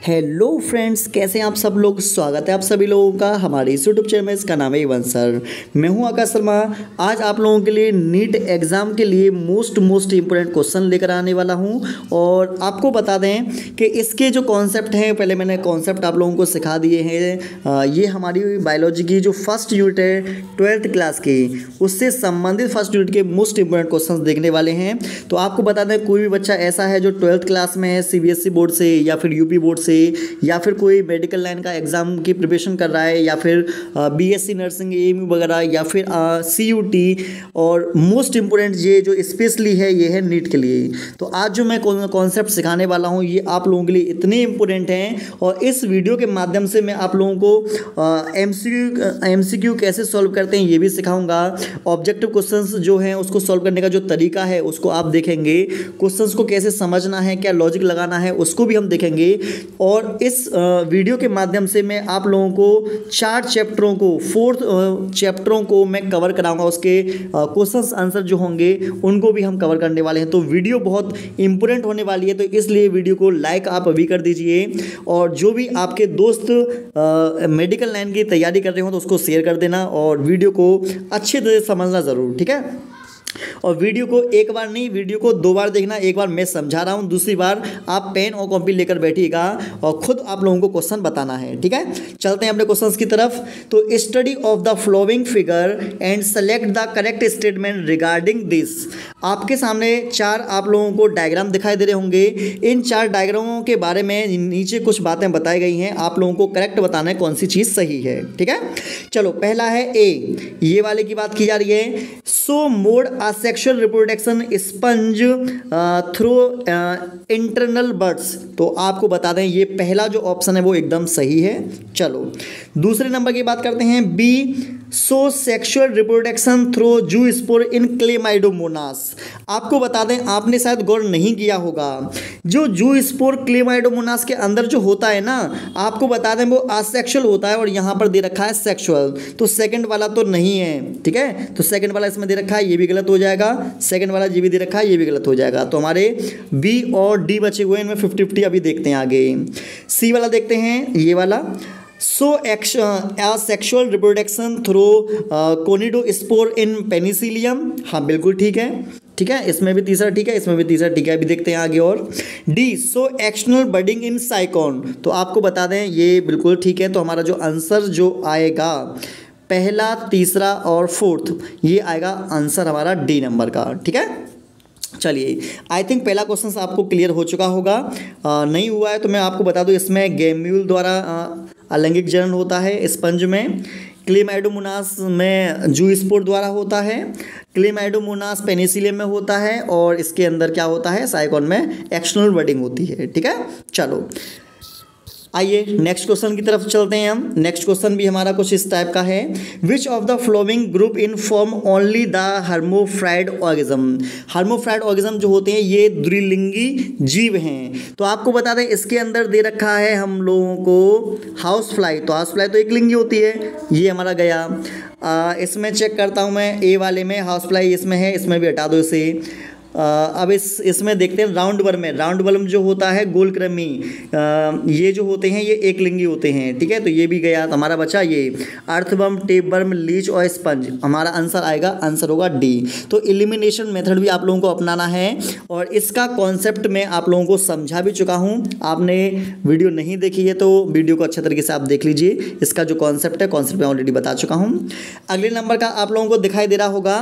Hello friends, कैसे हैं आप सब लोग। स्वागत है आप सभी लोगों का हमारे इस यूट्यूब चैनल में। इसका नाम है इवन सर। मैं हूं आकाश शर्मा। आज आप लोगों के लिए नीट एग्ज़ाम के लिए मोस्ट इंपॉर्टेंट क्वेश्चन लेकर आने वाला हूं। और आपको बता दें कि इसके जो कॉन्सेप्ट हैं, पहले मैंने कॉन्सेप्ट आप लोगों को सिखा दिए हैं। ये हमारी बायोलॉजी की जो फर्स्ट यूनिट है 12th क्लास की, उससे संबंधित फर्स्ट यूनिट के मोस्ट इंपॉर्टेंट क्वेश्चन देखने वाले हैं। तो आपको बता दें, कोई भी बच्चा ऐसा है जो 12th क्लास में है, सीबीएसई बोर्ड से या फिर यूपी बोर्ड से, या फिर कोई मेडिकल लाइन का एग्ज़ाम की प्रिपरेशन कर रहा है, या फिर बीएससी नर्सिंग एएमयू वगैरह, या फिर सीयूटी, और मोस्ट इम्पोर्टेंट ये जो स्पेशली है ये है नीट के लिए। तो आज जो मैं कॉन्सेप्ट सिखाने वाला हूँ ये आप लोगों के लिए इतने इम्पोर्टेंट हैं, और इस वीडियो के माध्यम से मैं आप लोगों को एमसीक्यू कैसे सॉल्व करते हैं ये भी सिखाऊंगा। ऑब्जेक्टिव क्वेश्चंस जो हैं उसको सॉल्व करने का जो तरीका है उसको आप देखेंगे। क्वेश्चंस को कैसे समझना है, क्या लॉजिक लगाना है, उसको भी हम देखेंगे। और इस वीडियो के माध्यम से मैं आप लोगों को 4 चैप्टरों को, 4 चैप्टरों को मैं कवर कराऊंगा। उसके क्वेश्चंस आंसर जो होंगे उनको भी हम कवर करने वाले हैं। तो वीडियो बहुत इंपॉर्टेंट होने वाली है, तो इसलिए वीडियो को लाइक आप अभी कर दीजिए। और जो भी आपके दोस्त मेडिकल लाइन की तैयारी कर रहे हो तो उसको शेयर कर देना, और वीडियो को अच्छे तरह से समझना ज़रूर, ठीक है। और वीडियो को एक बार नहीं, वीडियो को 2 बार देखना। एक बार मैं समझा रहा हूँ, दूसरी बार आप पेन और कॉपी लेकर बैठिएगा और खुद आप लोगों को क्वेश्चन बताना है, ठीक है। चलते हैं अपने क्वेश्चंस की तरफ। तो study of the flowing figure and select the correct statement regarding this. आपके सामने 4 आप लोगों को डायग्राम दिखाई दे रहे होंगे। इन 4 डायग्रामों के बारे में नीचे कुछ बातें बताई गई हैं, आप लोगों को करेक्ट बताना है कौन सी चीज़ सही है, ठीक है। चलो, पहला है ए, ये वाले की बात की जा रही है। सो mode sexual reproduction sponge through internal birds. तो आपको बता दें ये पहला जो ऑप्शन है वो एकदम सही है। चलो, दूसरे नंबर की बात करते हैं। B, so sexual reproduction through zoospore in Chlamydomonas. आपको बता दें, आपने शायद गौर नहीं किया होगा, जो जू स्पोर क्लेमाइडोमोनास के अंदर जो होता है ना, आपको बता दें वो असेक्सुअल होता है, और यहाँ पर दे रखा है सेक्सुअल। तो सेकंड वाला तो नहीं है, ठीक है। तो सेकंड वाला इसमें दे रखा है, ये भी गलत हो जाएगा। सेकंड वाला जी भी दे रखा है, ये भी गलत हो जाएगा। तो हमारे बी और डी बचे हुए, इनमें 50-50 अभी देखते हैं आगे। सी वाला देखते हैं, ये वाला। सो सेक्सुअल रिप्रोडक्शन थ्रू कोनिडोस्पोर इन पेनिसिलियम। हाँ, बिल्कुल ठीक है, ठीक है। इसमें भी तीसरा ठीक है, इसमें भी तीसरा ठीक है। अभी देखते हैं आगे। और डी, सो एक्सटर्नल बडिंग इन साइकॉन। तो आपको बता दें ये बिल्कुल ठीक है। तो हमारा जो आंसर जो आएगा, पहला, तीसरा और 4th, ये आएगा आंसर हमारा डी नंबर का, ठीक है। चलिए, आई थिंक पहला क्वेश्चन आपको क्लियर हो चुका होगा। नहीं हुआ है तो मैं आपको बता दूं, इसमें गैम्यूल द्वारा अलैंगिक जनन होता है स्पंज में। क्लेमाइडोमोनास में जू स्पोर द्वारा होता है। क्लेमाइडोमोनास पेनिसिलियम में होता है, और इसके अंदर क्या होता है, साइकॉन में एक्सटर्नल बडिंग होती है, ठीक है। चलो, आइए नेक्स्ट क्वेश्चन की तरफ चलते हैं हम। नेक्स्ट क्वेश्चन भी हमारा कुछ इस टाइप का है। Which of the following group in form only the hermaphrodite organism. Hermaphrodite organism जो होते हैं ये द्विलिंगी जीव हैं। तो आपको बता दें, इसके अंदर दे रखा है हम लोगों को हाउस फ्लाई। तो हाउस फ्लाई तो एक लिंगी होती है, ये हमारा गया। इसमें चेक करता हूँ मैं, ए वाले में हाउस फ्लाई इसमें है, इसमें भी हटा दो इसे। अब इसमें देखते हैं राउंड वर्म में। राउंड वर्म जो होता है, गोलकृमि, ये जो होते हैं ये एक लिंगी होते हैं, ठीक है। तो ये भी गया। हमारा बचा ये अर्थवर्म, टेपवर्म, लीच और स्पंज। हमारा आंसर आएगा, आंसर होगा डी। तो एलिमिनेशन मेथड भी आप लोगों को अपनाना है, और इसका कॉन्सेप्ट मैं आप लोगों को समझा भी चुका हूँ। आपने वीडियो नहीं देखी है तो वीडियो को अच्छे तरीके से आप देख लीजिए। इसका जो कॉन्सेप्ट है, कॉन्सेप्ट मैं ऑलरेडी बता चुका हूँ। अगले नंबर का आप लोगों को दिखाई दे रहा होगा,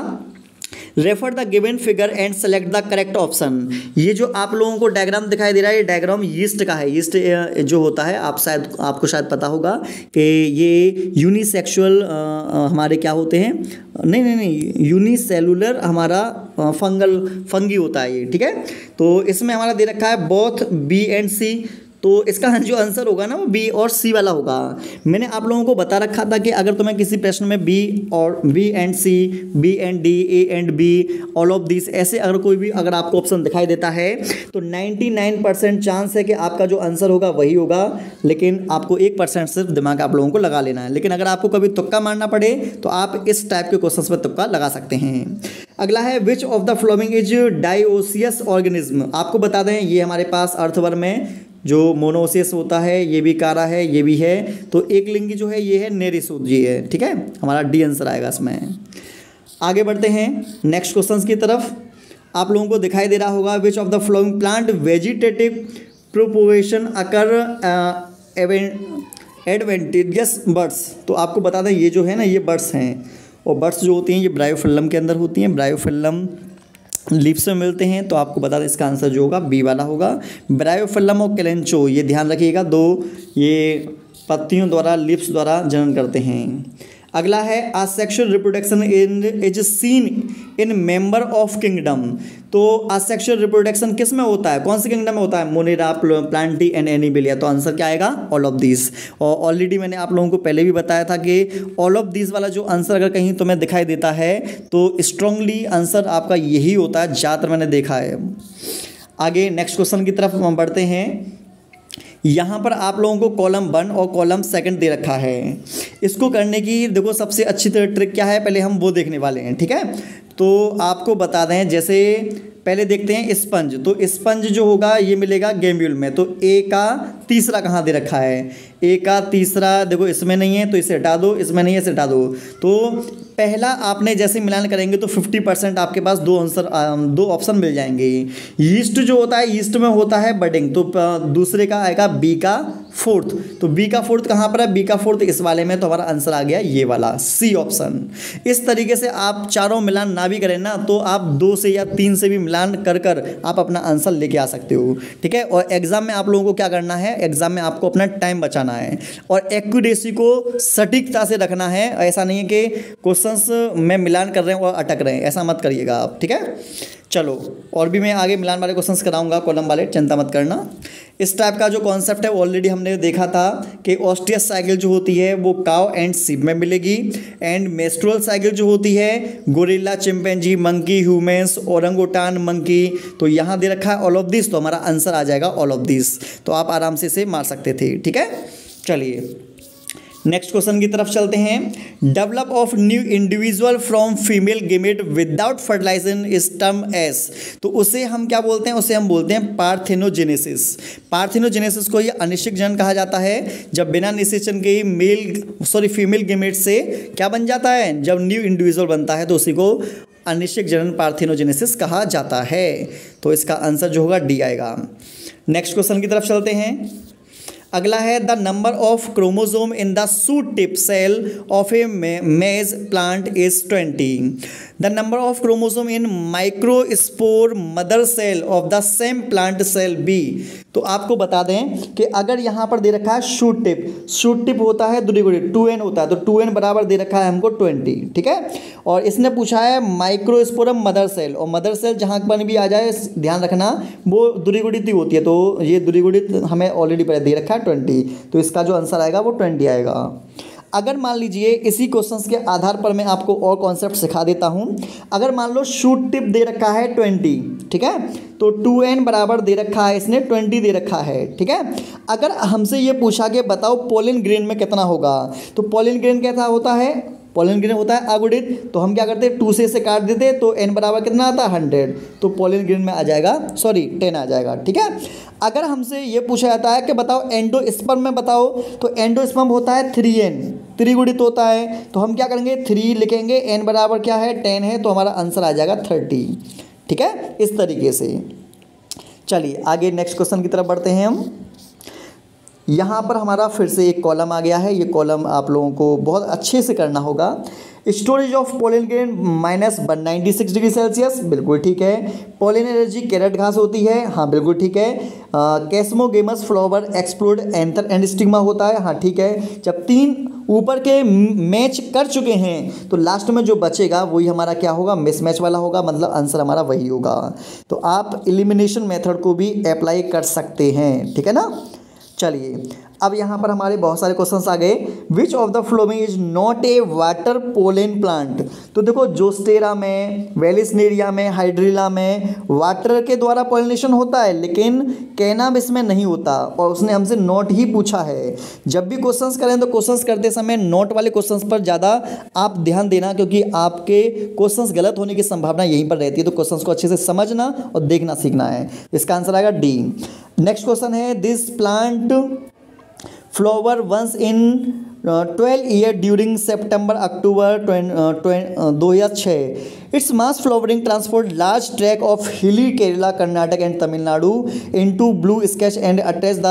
refer the given figure and select the correct option. ये जो आप लोगों को डायग्राम दिखाई दे रहा है, ये डायग्राम यीस्ट का है। यीस्ट जो होता है, आपको शायद पता होगा कि ये यूनिसेक्सुअल हमारे क्या होते हैं, नहीं, यूनिसेलुलर हमारा फंगी होता है ये, ठीक है। तो इसमें हमारा दे रखा है बोथ बी एंड सी। तो इसका जो आंसर होगा ना वो बी और सी वाला होगा। मैंने आप लोगों को बता रखा था कि अगर तुम्हें किसी प्रश्न में B and C, B and D, A and B, all of this, ऐसे अगर कोई भी अगर आपको ऑप्शन दिखाई देता है तो 99% चांस है कि आपका जो आंसर होगा वही होगा। लेकिन आपको 1% सिर्फ दिमाग आप लोगों को लगा लेना है। लेकिन अगर आपको कभी तुक्का मारना पड़े तो आप इस टाइप के क्वेश्चन पर तुक्का लगा सकते हैं। अगला है which of the following is dioecious organism. आपको बता दें ये हमारे पास अर्थवर्म में जो मोनोसियस होता है ये भी कारा है, ये भी है। तो एक लिंगी जो है ये है नेरिसूद जी है, ठीक है, हमारा डी आंसर आएगा इसमें। आगे बढ़ते हैं नेक्स्ट क्वेश्चन की तरफ। आप लोगों को दिखाई दे रहा होगा which of the following plant vegetative propagation occur adventitious buds. तो आपको बता दें ये जो है ना ये बर्ड्स हैं, और बर्ड्स जो होती हैं ये ब्रायोफिल्लम के अंदर होती हैं, ब्रायोफिल्लम लीव्स में मिलते हैं। तो आपको बता दें इसका आंसर जो होगा बी वाला होगा। ब्रायोफिल्लम और कैलेंचो ये ध्यान रखिएगा, दो ये पत्तियों द्वारा लीव्स द्वारा जनन करते हैं। अगला है asexual reproduction is seen in member of kingdom. तो असेक्सुअल रिप्रोडक्शन किस में होता है, कौन से किंगडम में होता है, मोनेरा, प्लांटी एंड एनिबेलिया। तो आंसर क्या आएगा, ऑल ऑफ दिस। और ऑलरेडी मैंने आप लोगों को पहले भी बताया था कि ऑल ऑफ दिस वाला जो आंसर अगर कहीं तुम्हें दिखाई देता है तो स्ट्रांगली आंसर आपका यही होता है, ज़्यादातर मैंने देखा है। आगे नेक्स्ट क्वेश्चन की तरफ हम बढ़ते हैं। यहाँ पर आप लोगों को कॉलम 1 और कॉलम 2 दे रखा है। इसको करने की देखो सबसे अच्छी तरह ट्रिक क्या है, पहले हम वो देखने वाले हैं, ठीक है। तो आपको बता दें, जैसे पहले देखते हैं स्पंज। तो स्पंज जो होगा ये मिलेगा गेम्यूल में। तो ए का तीसरा कहाँ दे रखा है, ए का तीसरा देखो इसमें नहीं है तो इसे हटा दो, इसमें नहीं है इसे हटा दो। तो पहला आपने जैसे मिलान करेंगे तो 50% आपके पास दो ऑप्शन मिल जाएंगे। यीस्ट जो होता है, यीस्ट में होता है बडिंग, तो दूसरे का आएगा बी का फोर्थ। तो बी का फोर्थ कहाँ पर है, बी का फोर्थ इस वाले में। तो हमारा आंसर आ गया ये वाला सी ऑप्शन। इस तरीके से आप चारों मिलान ना भी करें ना तो आप 2 से या 3 से भी मिलान कर कर आप अपना आंसर लेके आ सकते हो, ठीक है। और एग्जाम में आप लोगों को क्या करना है, एग्जाम में आपको अपना टाइम बचाना है और एक्यूरेसी को सटीकता से रखना है। ऐसा नहीं है कि क्वेश्चंस में मिलान कर रहे हैं और अटक रहे हैं, ऐसा मत करिएगा आप, ठीक है। चलो और भी मैं आगे मिलान वाले क्वेश्चंस कराऊंगा, कॉलम वाले, चिंता मत करना। इस टाइप का जो कॉन्सेप्ट है ऑलरेडी हमने देखा था कि ऑस्टियस साइकिल जो होती है वो काउ एंड शीप में मिलेगी, एंड मेस्ट्रुअल साइकिल जो होती है gorilla, chimpanzee, monkey, humans, orangutan, monkey. तो यहाँ दे रखा है ऑल ऑफ दिस, तो हमारा आंसर आ जाएगा ऑल ऑफ दिस। तो आप आराम से इसे मार सकते थे, ठीक है। चलिए नेक्स्ट क्वेश्चन की तरफ चलते हैं। Develop of new individual from female gamete without fertilization is term as. तो उसे हम क्या बोलते हैं, उसे हम बोलते हैं पार्थेनोजेनेसिस। पार्थेनोजेनेसिस को ये अनिश्चित जनन कहा जाता है, जब बिना निषेचन के फीमेल गेमेट से क्या बन जाता है, जब न्यू इंडिविजुअल बनता है तो उसी को अनिश्चित जनन पार्थेनोजेनेसिस कहा जाता है। तो इसका आंसर जो होगा डी आएगा। नेक्स्ट क्वेश्चन की तरफ चलते हैं। अगला है the number of chromosome in the shoot tip cell of a maize plant is 20। The number of chromosome in microspore mother cell of the same plant shall be. तो आपको बता दें कि अगर यहाँ पर दे रखा है शूट टिप, शूट टिप होता है द्विगुणित 2n होता है, तो 2n बराबर दे रखा है हमको 20, ठीक है। और इसने पूछा है माइक्रोस्पोरम मदर सेल, और मदर सेल जहाँ पर भी आ जाए ध्यान रखना वो द्विगुणित ही होती है। तो ये द्विगुणित हमें ऑलरेडी पहले दे रखा है 20, तो इसका जो आंसर आएगा वो 20 आएगा। अगर मान लीजिए इसी क्वेश्चंस के आधार पर मैं आपको और कॉन्सेप्ट सिखा देता हूं। अगर मान लो शूट टिप दे रखा है 20, ठीक है, तो 2n बराबर दे रखा है, इसने 20 दे रखा है, ठीक है। अगर हमसे ये पूछा कि बताओ पोलिन ग्रेन में कितना होगा, तो पोलिन ग्रेन कैसा होता है, पोलिन ग्रेन होता है अगुणित। तो हम क्या करते हैं 2 से काट देते, तो n बराबर कितना आता है 100, तो पोलिन ग्रेन में आ जाएगा 10 आ जाएगा, ठीक है। अगर हमसे ये पूछा जाता है कि बताओ एंडोस्पर्म में बताओ, तो एंडोस्पर्म होता है 3n, त्रिगुणित होता है। तो हम क्या करेंगे 3 लिखेंगे, n बराबर क्या है 10 है, तो हमारा आंसर आ जाएगा 30, ठीक है, इस तरीके से। चलिए आगे नेक्स्ट क्वेश्चन की तरफ बढ़ते हैं हम। यहाँ पर हमारा फिर से एक कॉलम आ गया है, ये कॉलम आप लोगों को बहुत अच्छे से करना होगा। Storage of pollen grain -196 degree Celsius, बिल्कुल ठीक है। पोलिन एनर्जी कैरेट घास होती है, हाँ बिल्कुल ठीक है। Chasmogamous flower explode anther and stigma होता है, हाँ ठीक है। जब 3 ऊपर के मैच कर चुके हैं तो लास्ट में जो बचेगा वही हमारा क्या होगा, मिसमैच वाला होगा, मतलब आंसर हमारा वही होगा। तो आप एलिमिनेशन मेथड को भी अप्लाई कर सकते हैं, ठीक है ना। चलिए अब यहाँ पर हमारे बहुत सारे क्वेश्चंस आ गए। विच of the following is not a water pollen plant. तो देखो जोस्टेरा में, वेलिस्नेरिया में, हाइड्रिला में वाटर के द्वारा पॉलिनेशन होता है, लेकिन कैनाबिस में नहीं होता, और उसने हमसे नोट ही पूछा है। जब भी क्वेश्चंस करें तो क्वेश्चंस करते समय नोट वाले क्वेश्चंस पर ज़्यादा आप ध्यान देना, क्योंकि आपके क्वेश्चंस गलत होने की संभावना यहीं पर रहती है। तो क्वेश्चंस को अच्छे से समझना और देखना सीखना है। इसका आंसर आएगा डी। नेक्स्ट क्वेश्चन है, this plant flower once in 12 year during September October 2006। It's mass flowering transport large track of hilly Kerala, Karnataka and Tamil Nadu into blue sketch and attach the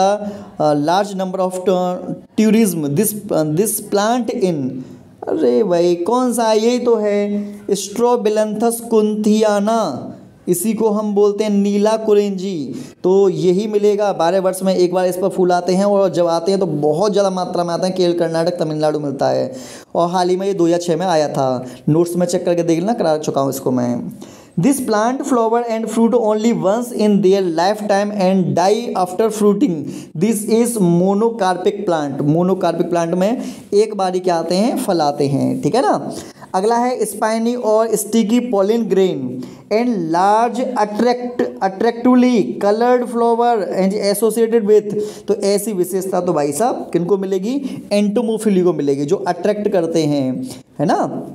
large number of tourism this plant in. अरे भाई कौन सा, यही तो है स्ट्रोबिलंथस कुंथियाना, इसी को हम बोलते हैं नीला कुरेंजी। तो यही मिलेगा, 12 वर्ष में एक बार इस पर फूल आते हैं, और जब आते हैं तो बहुत ज़्यादा मात्रा में आते हैं। केरल, कर्नाटक, तमिलनाडु मिलता है, और हाल ही में ये 2006 में आया था। नोट्स में चेक करके देख लेना, करा चुका हूँ इसको मैं। This plant flower and fruit only once in their life time and die after fruiting. This is monocarpic plant. Monocarpic plant में एक बारी क्या आते हैं, फल आते हैं, ठीक है ना। अगला है स्पाइनी और sticky pollen grain and large attractively coloured flower and associated with. तो ऐसी विशेषता तो भाई साहब किनको मिलेगी, एंटोमोफिली को मिलेगी, जो अट्रैक्ट करते हैं, है ना,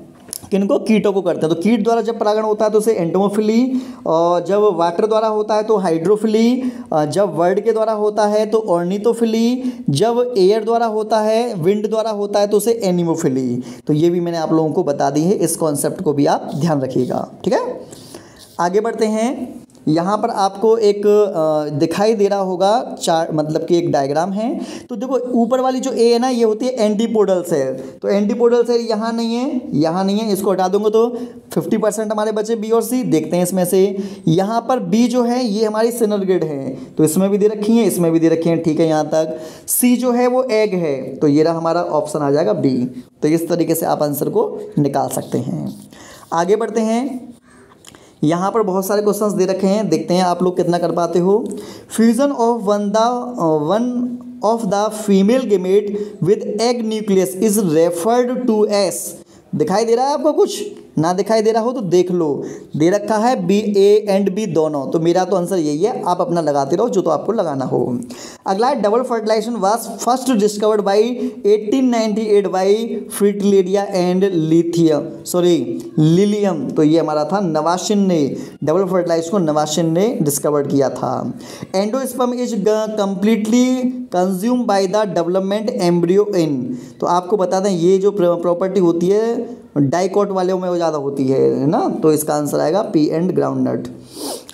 किनको, कीटों को करते हैं। तो कीट द्वारा जब परागण होता है तो उसे एंटोमोफिली, और जब वाटर द्वारा होता है तो हाइड्रोफिली, जब वर्ड के द्वारा होता है तो ऑर्निथोफिली, जब एयर द्वारा होता है, विंड द्वारा होता है तो उसे एनिमोफिली। तो ये भी मैंने आप लोगों को बता दी है, इस कॉन्सेप्ट को भी आप ध्यान रखिएगा, ठीक है। आगे बढ़ते हैं। यहाँ पर आपको एक दिखाई दे रहा होगा चार्ट, मतलब कि एक डायग्राम है। तो देखो ऊपर वाली जो ए है ना, ये होती है एंटीपोडल सेल। तो एंटीपोडल सेल यहाँ नहीं है, यहाँ नहीं है, इसको हटा दूंगा तो 50% हमारे बचे बी और सी। देखते हैं इसमें से, यहाँ पर बी जो है ये हमारी सिनरगेड है, तो इसमें भी दे रखी है, इसमें भी दे रखी है, ठीक है यहाँ तक। सी जो है वो एग है, तो ये रहा हमारा ऑप्शन आ जाएगा बी। तो इस तरीके से आप आंसर को निकाल सकते हैं। आगे बढ़ते हैं। यहाँ पर बहुत सारे क्वेश्चंस दे रखे हैं, देखते हैं आप लोग कितना कर पाते हो। Fusion of one of the female gamete with egg nucleus is referred to as. दिखाई दे रहा है आपको, कुछ ना दिखाई दे रहा हो तो देख लो, दे रखा है बी, ए एंड बी दोनों। तो मेरा तो आंसर यही है, आप अपना लगाते रहो जो तो आपको लगाना हो। अगला है, double fertilisation was first discovered by 1898 by Fritillaria and Lilium. तो ये हमारा था नवाशिन ने, डबल फर्टिलाइजेशन को नवाशिन ने डिस्कवर्ड किया था। Endosperm is completely consume by the development embryo in. तो आपको बता दें ये जो प्रॉपर्टी होती है डाइकोट वालों में वो ज़्यादा होती है ना। तो इसका आंसर आएगा पी एंड ग्राउंडनट।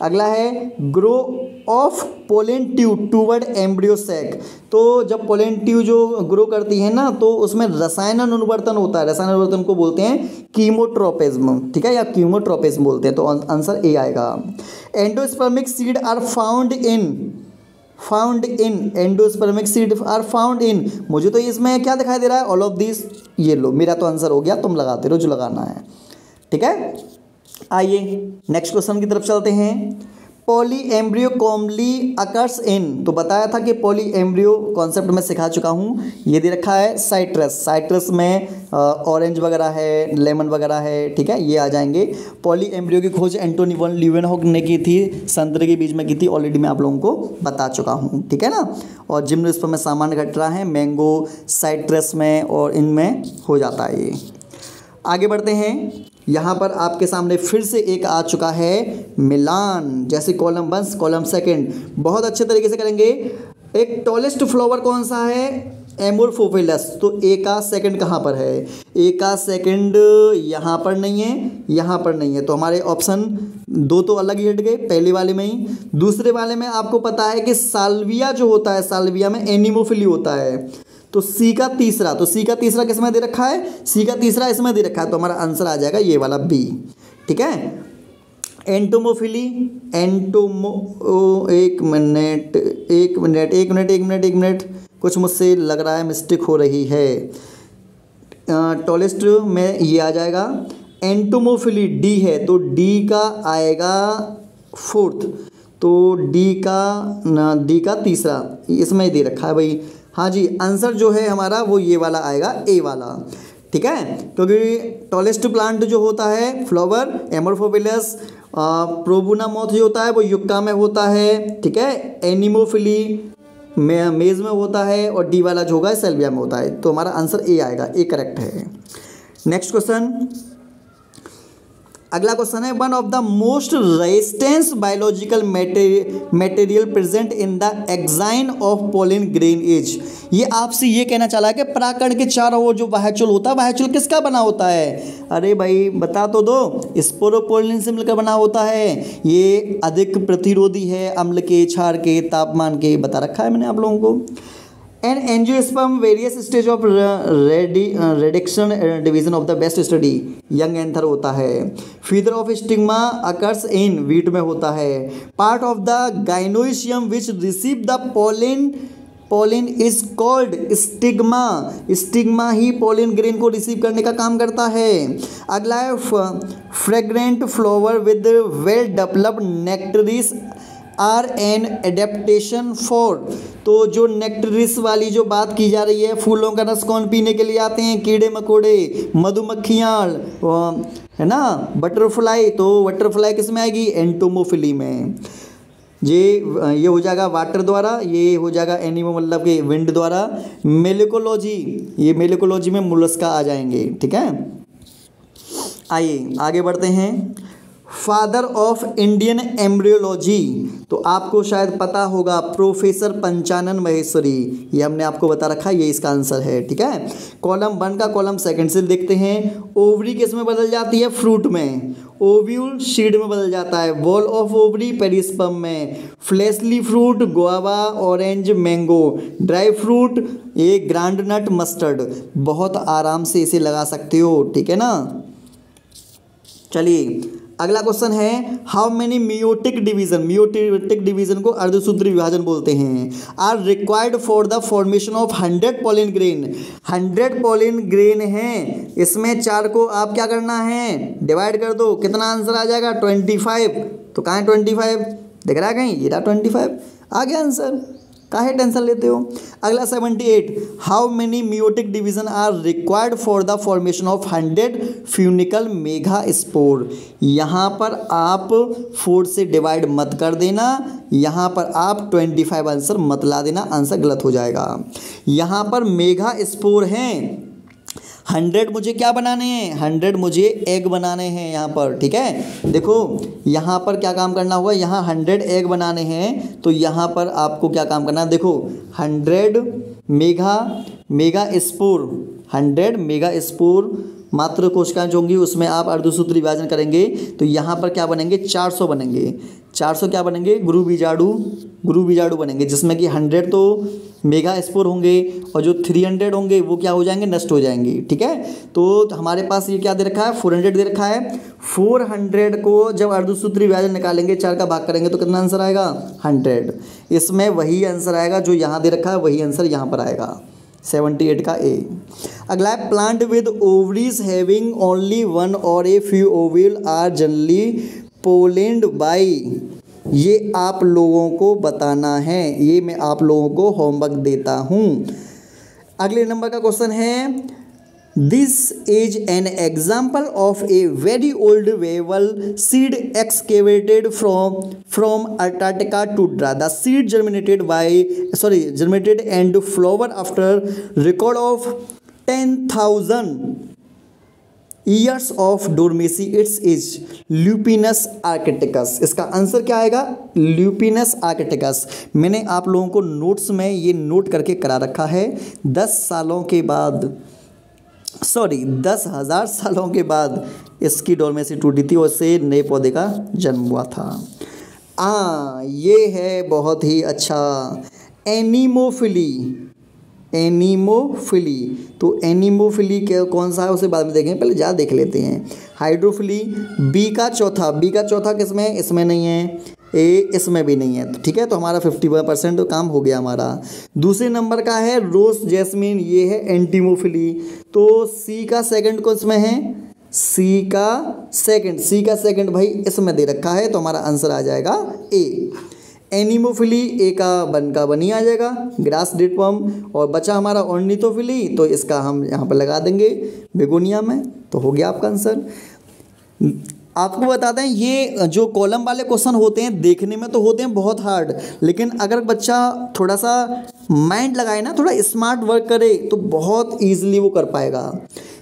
अगला है, grow of pollen tube toward embryo sac. तो जब पोलन ट्यूब जो ग्रो करती है ना, तो उसमें रसायन अनुवर्तन होता है, रसायन अनुवर्तन को बोलते हैं कीमोट्रोपिज्म, ठीक है, या कीमोट्रोपिज्म बोलते हैं। तो आंसर ए आएगा। Endospermic seed are found in endospermic seed are found in. मुझे तो इसमें क्या दिखाई दे रहा है, ऑल ऑफ दिस। ये लो, मेरा तो आंसर हो गया, तुम लगाते रहो जो लगाना है, ठीक है। आइए नेक्स्ट क्वेश्चन की तरफ चलते हैं। Poly embryo commonly occurs in. तो बताया था कि पॉली एम्ब्रियो कॉन्सेप्ट में सिखा चुका हूँ। ये दे रखा है साइट्रस में ऑरेंज वगैरह है, लेमन वगैरह है, ठीक है, ये आ जाएंगे। पॉली एम्ब्रियो की खोज एंटोनी वन ल्यूवेनहॉक ने की थी, संतरे के बीज में की थी, ऑलरेडी मैं आप लोगों को बता चुका हूँ, ठीक है ना। और जिम्नोस्पर्म में सामान्य घट रहा है, मैंगो, साइट्रस में और इनमें हो जाता है ये। आगे बढ़ते हैं। यहाँ पर आपके सामने फिर से एक आ चुका है मिलान, जैसे कॉलम 1 कॉलम 2 बहुत अच्छे तरीके से करेंगे। एक टॉलेस्ट फ्लावर कौन सा है, एमोरफोफिलस। तो ए का सेकंड कहाँ पर है, ए का सेकंड यहाँ पर नहीं है, यहाँ पर नहीं है। तो हमारे ऑप्शन दो तो अलग ही हट गए, पहले वाले में ही। दूसरे वाले में आपको पता है कि साल्विया जो होता है, साल्विया में एनिमोफिली होता है। तो सी का तीसरा, तो सी का तीसरा किसमें दे रखा है, सी का तीसरा इसमें दे रखा है। तो हमारा आंसर आ जाएगा ये वाला बी, ठीक है। एंटोमोफिली, एक मिनट, कुछ मुझसे लग रहा है मिस्टेक हो रही है। टॉलेस्ट में ये आ जाएगा। एंटोमोफिली डी है, तो डी का आएगा 4th। तो डी का तीसरा इसमें दे रखा है भाई, हाँ जी, आंसर जो है हमारा वो ये वाला आएगा, ए वाला, ठीक है। क्योंकि टॉलेस्ट प्लांट जो होता है फ्लावर एमोर्फोफिलस, प्रोबुनामॉथ जो होता है वो युक्का में होता है, ठीक है। एनिमोफिली मेज में होता है, और डी वाला जो होगा सेल्विया में होता है। तो हमारा आंसर ए आएगा, ए करेक्ट है। नेक्स्ट क्वेश्चन, अगला क्वेश्चन है, one of the most resistance biological material present in the exine of pollen grain is. ये आपसे ये कहना चला है कि परागकण के चारों ओर जो वाह्यचूल होता है, वाह्यचूल किसका बना होता है? अरे भाई बता तो दो, स्पोरोपोलिन से मिलकर बना होता है। ये अधिक प्रतिरोधी है अम्ल के, क्षार के, तापमान के, बता रखा है मैंने आप लोगों को। An angiosperm various stage of reduction division of the best study, young anther होता है। Feather of stigma occurs in wheat में होता है। Part of the gynoecium which receive the pollen is called stigma. Stigma ही pollen grain को रिसीव करने का काम करता है। अगला है fragrant flower with well developed nectaries are an adaptation for. तो जो नेक्टरिस वाली जो बात की जा रही है, फूलों का रस कौन पीने के लिए आते हैं? कीड़े मकोड़े, मधुमक्खियाँ, है ना, बटरफ्लाई। तो बटरफ्लाई किस में आएगी? एंटोमोफिली में। ये हो जाएगा वाटर द्वारा, ये हो जाएगा एनिमो मतलब कि विंड द्वारा। मेलेकोलॉजी, ये मेलेकोलॉजी में मोलस्का आ जाएंगे, ठीक है। आइए आगे बढ़ते हैं। फादर ऑफ इंडियन एम्ब्रियोलॉजी, तो आपको शायद पता होगा प्रोफेसर पंचानन महेश्वरी, ये हमने आपको बता रखा है, ये इसका आंसर है, ठीक है। कॉलम 1 का कॉलम सेकंड से देखते हैं। ओवरी किस में बदल जाती है? फ्रूट में। ओव्यूल सीड में बदल जाता है। वॉल ऑफ ओवरी पेरिस्पर्म में। Fleshly fruit guava, orange, mango. Dry fruit ये ग्राउंडनट, मस्टर्ड। बहुत आराम से इसे लगा सकते हो, ठीक है ना। चलिए अगला क्वेश्चन है, how many meiotic division, meiotic division को अर्धसूत्री विभाजन बोलते हैं, are required for the formation of 100 pollen grain. 100 pollen grain है, इसमें 4 को आप क्या करना है? डिवाइड कर दो। कितना आंसर आ जाएगा? 25। तो कहाँ है 25? दिख रहा है कहीं? ये रहा 25, आ गया आंसर। काहे टेंशन लेते हो। अगला 78, how many meiotic division are required for the formation of 100 funicle megaspore. यहाँ पर आप 4 से डिवाइड मत कर देना, यहाँ पर आप 25 आंसर मत ला देना, आंसर गलत हो जाएगा। यहाँ पर मेगा स्पोर हैं, 100 मुझे क्या बनाने हैं? 100 मुझे एग बनाने हैं यहाँ पर, ठीक है। देखो यहाँ पर क्या काम करना होगा, यहाँ 100 एग बनाने हैं, तो यहाँ पर आपको क्या काम करना है? देखो 100 मेगा स्पोर, 100 मेगा स्पोर मात्र कोशिकाएं जो होंगी उसमें आप अर्धसूत्री विभाजन करेंगे, तो यहाँ पर क्या बनेंगे? 400 बनेंगे। 400 क्या बनेंगे? गुरु बीजाणु बनेंगे, जिसमें कि 100 तो मेगा स्पोर होंगे और जो 300 होंगे वो क्या हो जाएंगे? नष्ट हो जाएंगे, ठीक है। तो हमारे पास ये क्या दे रखा है? 400 दे रखा है। 400 को जब अर्धसूत्री विभाजन निकालेंगे, 4 का भाग करेंगे तो कितना आंसर आएगा? 100। इसमें वही आंसर आएगा जो यहाँ दे रखा है, वही आंसर यहाँ पर आएगा, 78 का ए। अगला है, plant with ovaries having only 1 और a few ovule are generally pollinated by. ये आप लोगों को बताना है, ये मैं आप लोगों को होमवर्क देता हूँ। अगले नंबर का क्वेश्चन है, this is an example of a very old Wavell seed excavated from Antarctica tundra. The seed germinated and flower after record of 10,000 years of dormancy. It is Lupinus arcticus। इसका answer क्या आएगा? Lupinus arcticus। मैंने आप लोगों को notes में ये note करके करा रखा है। 10,000 सालों के बाद इसकी डोरमेंसी टूटी थी और इससे नए पौधे का जन्म हुआ था। ये है बहुत ही अच्छा, एनीमोफिली। तो एनीमोफिली कौन सा है उसे बाद में देखेंगे, पहले ज़्यादा देख लेते हैं। हाइड्रोफिली, बी का चौथा किसमें? इसमें नहीं है। ए इसमें भी नहीं है, ठीक है। तो हमारा 51% काम हो गया हमारा। दूसरे नंबर का है रोज जैस्मिन, ये है एंटीमोफिली। तो सी का सेकंड कौन में है? सी का सेकंड भाई इसमें दे रखा है, तो हमारा आंसर आ जाएगा ए। एनिमोफिली ए का बन का बनी आ जाएगा, ग्रास डेट वर्म। और बचा हमारा ऑर्निथोफिली, तो इसका हम यहाँ पर लगा देंगे बेगोनिया में, तो हो गया आपका आंसर। आपको बताते हैं ये जो कॉलम वाले क्वेश्चन होते हैं देखने में तो होते हैं बहुत हार्ड, लेकिन अगर बच्चा थोड़ा सा माइंड लगाए ना, थोड़ा स्मार्ट वर्क करे, तो बहुत ईजिली वो कर पाएगा।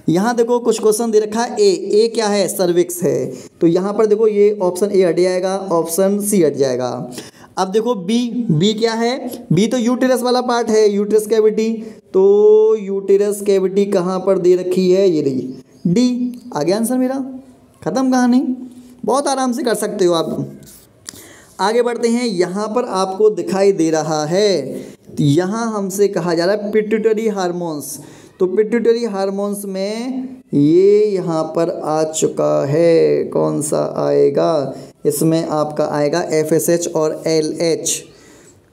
यहाँ देखो कुछ क्वेश्चन दे रखा है, ए क्या है, सर्विक्स है, तो यहाँ पर देखो ये ऑप्शन ए हट जाएगा, ऑप्शन सी हट जाएगा। अब देखो बी क्या है, बी तो यूटेरस वाला पार्ट है, यूटेरस कैविटी, तो यूटेरस कैविटी कहाँ पर दे रखी है, ये रही डी। आ गया आंसर मेरा, खत्म कहानी। बहुत आराम से कर सकते हो आप। आगे बढ़ते हैं, यहाँ पर आपको दिखाई दे रहा है, यहाँ हमसे कहा जा रहा है पिट्यूटरी हार्मोन्स, तो पिट्यूटरी हार्मोन्स में ये यहाँ पर आ चुका है, कौन सा आएगा, इसमें आपका आएगा FSH और LH।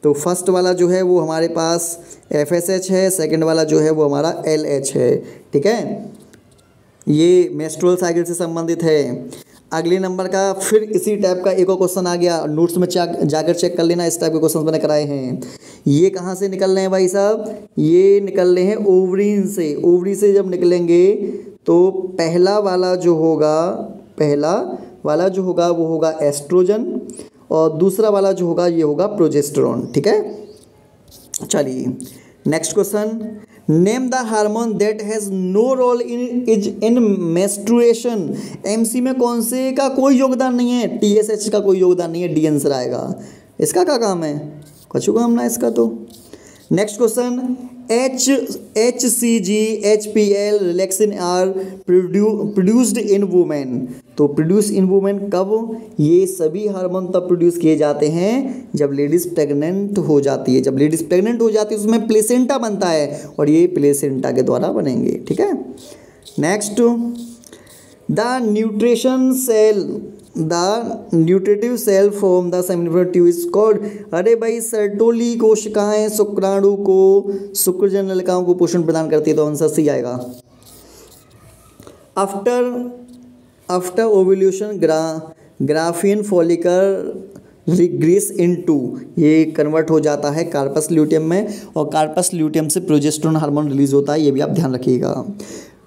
तो फर्स्ट वाला जो है वो हमारे पास FSH है, सेकंड वाला जो है वो हमारा LH है, ठीक है। ये मेंस्ट्रुअल साइकिल से संबंधित है। अगले नंबर का फिर इसी टाइप का एक और क्वेश्चन आ गया, नोट्स में जाकर चेक कर लेना, इस टाइप के क्वेश्चन मैंने कराए हैं। ये कहाँ से निकल रहे हैं भाई साहब, ये निकल रहे हैं ओवरीन से। ओवरी से जब निकलेंगे तो पहला वाला जो होगा वो होगा एस्ट्रोजन, और दूसरा वाला जो होगा ये होगा प्रोजेस्टेरॉन, ठीक है। चलिए next question, name the hormone that has no role in menstruation. MC में कौन से का कोई योगदान नहीं है, TSH का कोई योगदान नहीं है, डी आंसर आएगा। इसका क्या काम है, कुछ काम ना इसका। तो next question, HCG, HPL, relaxin are produced in women. तो प्रोड्यूस इन वुमेन कब, ये सभी हार्मोन तब प्रोड्यूस किए जाते हैं जब लेडीज़ प्रेग्नेंट हो जाती है। जब लेडीज़ प्रेग्नेंट हो जाती है उसमें प्लेसेंटा बनता है, और ये प्लेसेंटा के द्वारा बनेंगे, ठीक है। Next, the nutritive cell from the seminiferous tube is called. अरे भाई सर्टोली कोशिकाएं शुक्राणु को, शुक्रजन नलिकाओं को पोषण प्रदान करती है, तो आंसर सी आएगा। After ovulation graafian follicle regress into, ये कन्वर्ट हो जाता है कार्पस ल्यूटियम में, और कार्पस ल्यूटियम से प्रोजेस्टेरोन हार्मोन रिलीज होता है, ये भी आप ध्यान रखिएगा।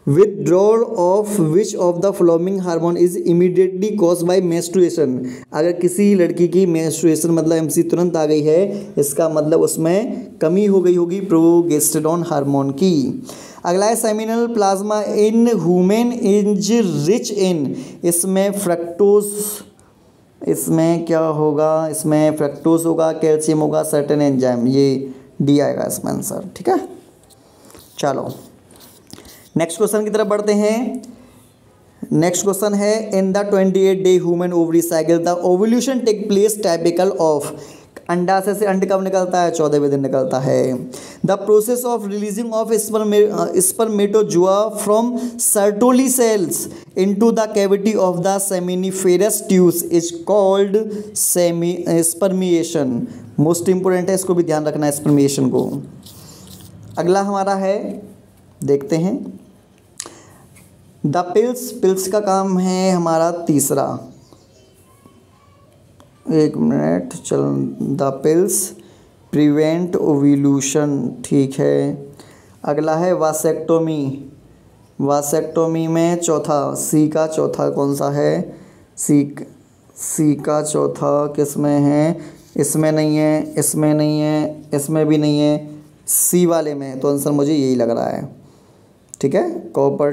Withdrawal of which of the following hormone is immediately cause by menstruation. अगर किसी लड़की की मेंस्ट्रुएशन मतलब MC तुरंत आ गई है, इसका मतलब उसमें कमी हो गई होगी प्रोजेस्टेरोन हार्मोन की। अगला है seminal plasma in human is rich in, इसमें फ्रक्टोज, इसमें क्या होगा, इसमें फ्रक्टोज होगा, कैल्शियम होगा, सर्टेन एंजाइम, ये डी आएगा इसमें आंसर, ठीक है। चलो नेक्स्ट क्वेश्चन की तरफ बढ़ते हैं। नेक्स्ट क्वेश्चन है, in the 28-day human ovary cycle the ovulation take place typical of. अंडाशय से अंड कब निकलता है, 14वें दिन निकलता है। The process of releasing of spermatozoa from Sertoli cells into the cavity of the seminiferous tubes is called spermiation. Most important है, इसको भी ध्यान रखना है स्पर्मिएशन को। अगला हमारा है, देखते हैं, द पिल्स का काम है हमारा तीसरा, एक मिनट चल, द पिल्स प्रिवेंट ओव्यूलेशन, ठीक है। अगला है वासेक्टोमी, वासेक्टोमी में चौथा, सी का चौथा कौन सा है, सी का चौथा किस में है, इसमें नहीं है, इसमें नहीं है, इसमें भी नहीं है, सी वाले में, तो आंसर मुझे यही लग रहा है, ठीक है। कॉपर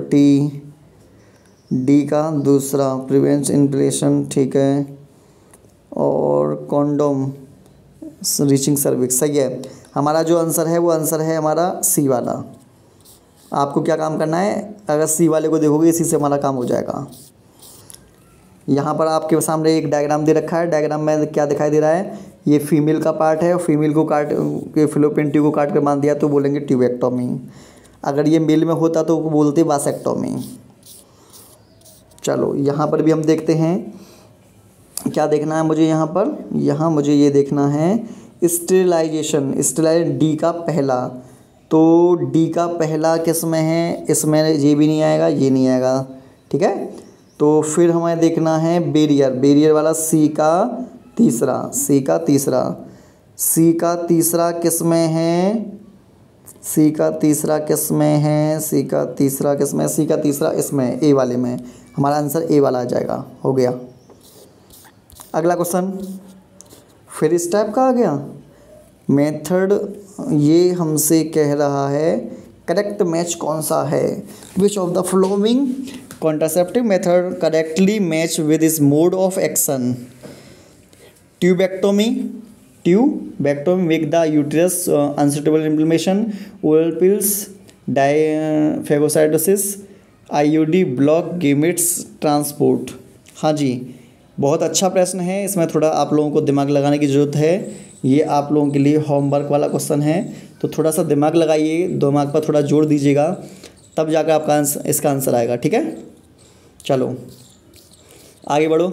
टी, डी का दूसरा प्रिवेंट्स इन्फ्लेशन, ठीक है। और कॉन्डोम रीचिंग सर्विक्स, सही है। हमारा जो आंसर है वो आंसर है हमारा सी वाला। आपको क्या काम करना है, अगर सी वाले को देखोगे इसी से हमारा काम हो जाएगा। यहाँ पर आपके सामने एक डायग्राम दे रखा है, डायग्राम में क्या दिखाई दे रहा है, ये फीमेल का पार्ट है, और फीमेल को काट के फिलोपियन ट्यूब को काट कर बांध दिया तो बोलेंगे ट्यूबेक्टोमी। अगर ये मेल में होता तो बोलते वासेक्टोमी। चलो यहाँ पर भी हम देखते हैं, क्या देखना है मुझे यहाँ पर, यहाँ मुझे ये देखना है स्टेरिलाइजेशन, डी का पहला, तो डी का पहला किस में है, इसमें ये भी नहीं आएगा, ये नहीं आएगा, ठीक है। तो फिर हमें देखना है बेरियर वाला, सी का तीसरा, सी का तीसरा, सी का तीसरा किस में है, सी का तीसरा किस में है, सी का तीसरा किस में, सी का तीसरा इसमें ए वाले में, हमारा आंसर ए वाला आ जाएगा। हो गया। अगला क्वेश्चन फिर इस टाइप का आ गया। मेथड ये हमसे कह रहा है करेक्ट मैच कौन सा है, which of the following contraceptive method correctly match with is mode of action. Tubectomy make the uterus unsuitable implantation, oral pills, phagocytosis, IUD block gametes transport. हाँ जी, बहुत अच्छा प्रश्न है, इसमें थोड़ा आप लोगों को दिमाग लगाने की ज़रूरत है। ये आप लोगों के लिए होमवर्क वाला क्वेश्चन है, तो थोड़ा सा दिमाग लगाइए, दिमाग पर थोड़ा जोर दीजिएगा, तब जाकर आपका इसका आंसर आएगा। ठीक है, चलो आगे बढ़ो।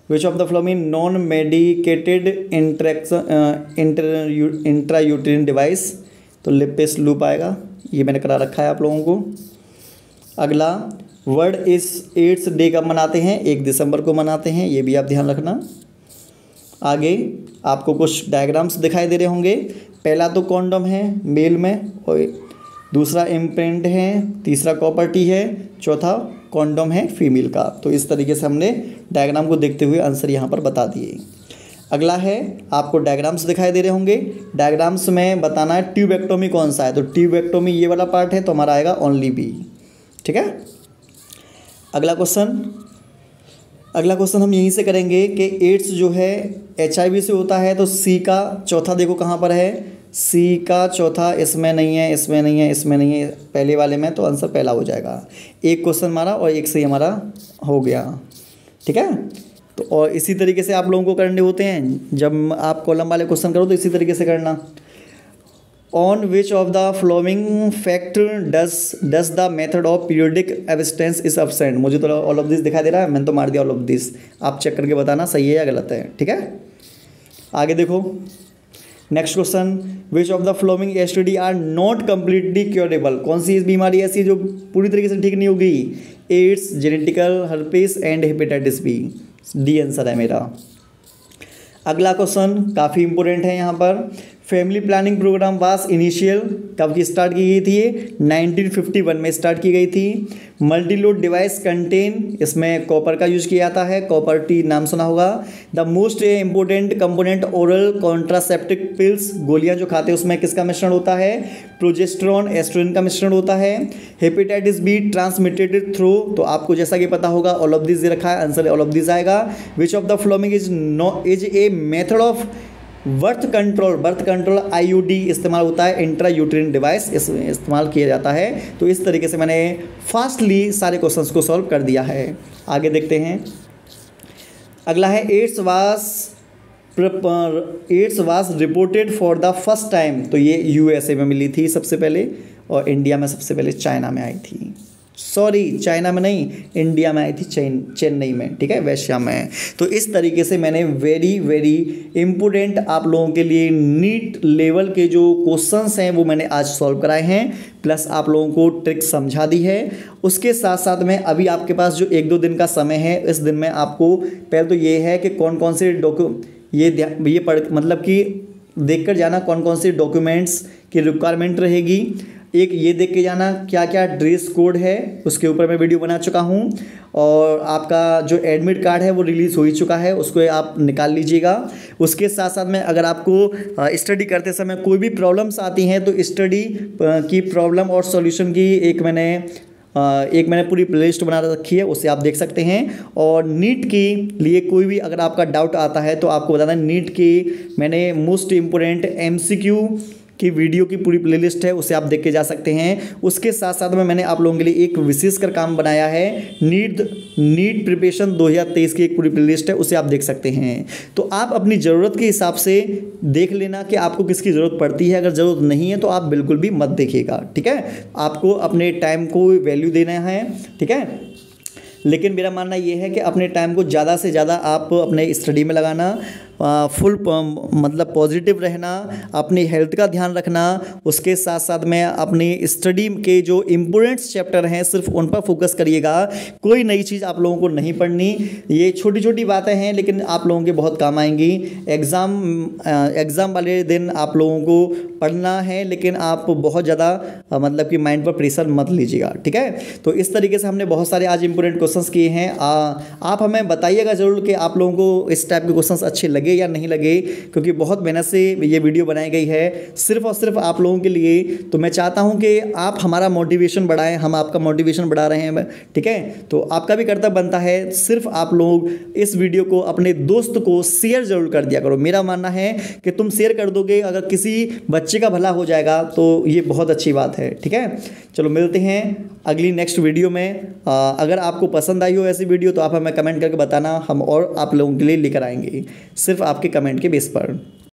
विच of the following non medicated intrauterine device, तो लिपिस लूप आएगा, ये मैंने करा रखा है आप लोगों को। अगला वर्ल्ड एड्स डे कब मनाते हैं, 1 दिसंबर को मनाते हैं, ये भी आप ध्यान रखना। आगे आपको कुछ डायग्राम्स दिखाई दे रहे होंगे। पहला तो कॉन्डम है मेल में, और दूसरा इम्प्रिंट है, तीसरा कॉपर टी है, चौथा कॉन्डम है फीमेल का। तो इस तरीके से हमने डायग्राम को देखते हुए आंसर यहाँ पर बता दिए। अगला है, आपको डायग्राम्स दिखाई दे रहे होंगे, डायग्राम्स में बताना है ट्यूबेक्टोमी कौन सा है। तो ट्यूबेक्टोमी ये वाला पार्ट है, तो हमारा आएगा ओनली बी। ठीक है, अगला क्वेश्चन हम यहीं से करेंगे कि एड्स जो है HIV से होता है, तो सी का चौथा देखो कहाँ पर है, सी का चौथा इसमें नहीं है, इसमें नहीं है, इसमें नहीं है, पहले वाले में, तो आंसर पहला हो जाएगा। एक क्वेश्चन हमारा और एक सही हमारा हो गया। ठीक है, तो और इसी तरीके से आप लोगों को करने होते हैं, जब आप कॉलम वाले क्वेश्चन करो तो इसी तरीके से करना। On which of the flowing fact does the method of periodic abstains is absent. मुझे तो ऑल ऑफ दिस दिखाई दे रहा है, मैंने तो मार दिया ऑल ऑफ दिस, आप चेक करके बताना सही है या गलत है। ठीक है, आगे देखो next question, which of the following STD are not completely curable. कौन सी बीमारी ऐसी जो पूरी तरीके से ठीक नहीं होगी, AIDS, genetical herpes and hepatitis B. D answer है मेरा। अगला क्वेश्चन काफ़ी इंपॉर्टेंट है यहाँ पर, family planning programme was initial कब की स्टार्ट की गई थी, ये 1951 में स्टार्ट की गई थी। मल्टी लोड डिवाइस कंटेन, इसमें कॉपर का यूज किया जाता है, कॉपर टी नाम सुना होगा। The most important component oral contraceptive pills, गोलियां जो खाते हैं उसमें किसका मिश्रण होता है, प्रोजेस्टेरॉन एस्ट्रोजन का मिश्रण होता है। हेपेटाइटिस बी ट्रांसमिटेड थ्रू, तो आपको जैसा कि पता होगा ऑल ऑफ दिस रखा है, आंसर ऑल ऑफ दिस आएगा। विच of the following is a method of birth control IUD इस्तेमाल होता है, इंट्रा यूट्रिन डिवाइस इस्तेमाल किया जाता है। तो इस तरीके से मैंने फास्टली सारे क्वेश्चंस को सॉल्व कर दिया है। आगे देखते हैं, अगला है AIDS was reported for the first time, तो ये यूएसए में मिली थी सबसे पहले, और इंडिया में सबसे पहले चाइना में आई थी, सॉरी चाइना में नहीं, इंडिया में आई थी, चेन्नई में। ठीक है, वैश्या में। तो इस तरीके से मैंने वेरी इम्पोर्टेंट आप लोगों के लिए नीट लेवल के जो क्वेश्चंस हैं वो मैंने आज सॉल्व कराए हैं, प्लस आप लोगों को ट्रिक समझा दी है। उसके साथ साथ में अभी आपके पास जो 1-2 दिन का समय है, इस दिन में आपको पहले तो ये है कि कौन कौन से ये पढ़ मतलब कि देख कर जाना कौन कौन से डॉक्यूमेंट्स की रिक्वायरमेंट रहेगी। एक ये देख के जाना क्या क्या ड्रेस कोड है, उसके ऊपर मैं वीडियो बना चुका हूँ। और आपका जो एडमिट कार्ड है वो रिलीज़ हो ही चुका है, उसको आप निकाल लीजिएगा। उसके साथ साथ में अगर आपको स्टडी करते समय कोई भी प्रॉब्लम्स आती हैं तो स्टडी की प्रॉब्लम और सॉल्यूशन की एक मैंने पूरी प्लेलिस्ट बना रखी है, उसे आप देख सकते हैं। और नीट के लिए कोई भी अगर आपका डाउट आता है तो आपको बताना, नीट की मैंने मोस्ट इम्पोर्टेंट MCQ की वीडियो की पूरी प्लेलिस्ट है, उसे आप देख के जा सकते हैं। उसके साथ साथ में मैंने आप लोगों के लिए एक विशेष कर काम बनाया है, नीट प्रिपरेशन 2023 की एक पूरी प्लेलिस्ट है, उसे आप देख सकते हैं। तो आप अपनी ज़रूरत के हिसाब से देख लेना कि आपको किसकी ज़रूरत पड़ती है। अगर ज़रूरत नहीं है तो आप बिल्कुल भी मत देखिएगा। ठीक है, आपको अपने टाइम को वैल्यू देना है। ठीक है, लेकिन मेरा मानना ये है कि अपने टाइम को ज़्यादा से ज़्यादा आप अपने स्टडी में लगाना। फुल मतलब पॉजिटिव रहना, अपनी हेल्थ का ध्यान रखना, उसके साथ साथ में अपनी स्टडी के जो इम्पोर्टेंट्स चैप्टर हैं सिर्फ उन पर फोकस करिएगा। कोई नई चीज़ आप लोगों को नहीं पढ़नी। ये छोटी छोटी बातें हैं लेकिन आप लोगों के बहुत काम आएंगी। एग्ज़ाम वाले दिन आप लोगों को पढ़ना है, लेकिन आप बहुत ज़्यादा मतलब कि माइंड पर प्रेशर मत लीजिएगा, ठीक है। तो इस तरीके से हमने बहुत सारे आज इंपॉर्टेंट क्वेश्चंस किए हैं। आप हमें बताइएगा ज़रूर कि आप लोगों को इस टाइप के क्वेश्चंस अच्छे लगे या नहीं लगे, क्योंकि बहुत मेहनत से ये वीडियो बनाई गई है सिर्फ और सिर्फ आप लोगों के लिए। तो मैं चाहता हूँ कि आप हमारा मोटिवेशन बढ़ाएं, हम आपका मोटिवेशन बढ़ा रहे हैं, ठीक है। तो आपका भी कर्तव्य बनता है, सिर्फ आप लोग इस वीडियो को अपने दोस्त को शेयर जरूर कर दिया करो। मेरा मानना है कि तुम शेयर कर दोगे, अगर किसी बच्चे का भला हो जाएगा तो ये बहुत अच्छी बात है, ठीक है। चलो मिलते हैं अगली नेक्स्ट वीडियो में। अगर आपको पसंद आई हो ऐसी वीडियो तो आप हमें कमेंट करके बताना, हम और आप लोगों के लिए लेकर आएंगे सिर्फ आपके कमेंट के बेस पर।